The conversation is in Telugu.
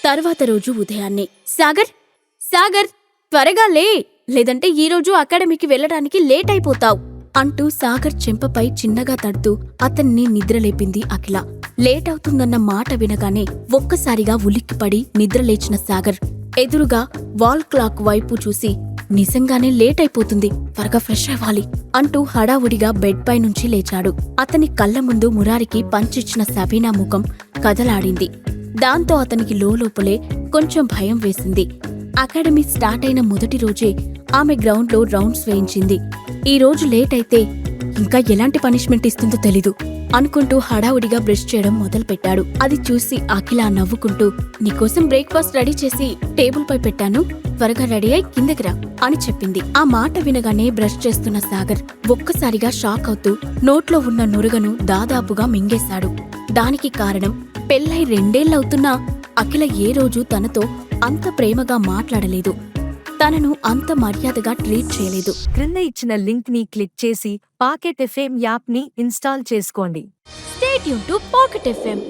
తర్వాత రోజు ఉదయాన్నే సాగర్ సాగర్ త్వరగా లేదంటే ఈరోజు అకాడమీకి వెళ్లడానికి లేట్ అయిపోతావు అంటూ సాగర్ చెంపపై చిన్నగా తడుతూ అతన్ని నిద్రలేపింది అఖిల. లేట్ అవుతుందన్న మాట వినగానే ఒక్కసారిగా ఉలిక్కిపడి నిద్రలేచిన సాగర్ ఎదురుగా వాల్ క్లాక్ వైపు చూసి నిజంగానే లేట్ అయిపోతుంది, త్వరగా ఫ్రెష్ అవ్వాలి అంటూ హడావుడిగా బెడ్ పై నుంచి లేచాడు. అతని కళ్ల ముందు మురారికి పంచిచ్చిన సబీనా ముఖం కదలాడింది. దాంతో అతనికి లోపలే కొంచెం భయం వేసింది. అకాడమీ స్టార్ట్ అయిన మొదటి రోజే ఆమె గ్రౌండ్లో రౌండ్స్ వేయించింది. ఈ రోజు లేట్ అయితే ఇంకా ఎలాంటి పనిష్మెంట్ ఇస్తుందో తెలీదు అనుకుంటూ హడావుడిగా బ్రష్ చేయడం మొదలుపెట్టాడు. అది చూసి అఖిల నవ్వుకుంటూ నీకోసం బ్రేక్ఫాస్ట్ రెడీ చేసి టేబుల్ పై పెట్టాను, త్వరగా రెడీ అయి కిందకి రా అని చెప్పింది. ఆ మాట వినగానే బ్రష్ చేస్తున్న సాగర్ ఒక్కసారిగా షాక్ అవుతూ నోట్లో ఉన్న నురగను దాదాపుగా మింగేశాడు. దానికి కారణం పెళ్ళై 2 ఏళ్లవుతున్నా అఖిల ఏ రోజు తనతో అంత ప్రేమగా మాట్లాడలేదు, తనను అంత మర్యాదగా ట్రీట్ చేయలేదు. క్రింద ఇచ్చిన లింక్ ని క్లిక్ చేసి పాకెట్ ఎఫ్ఎం యాప్ ని ఇన్స్టాల్ చేసుకోండి. Stay tuned to Pocket FM.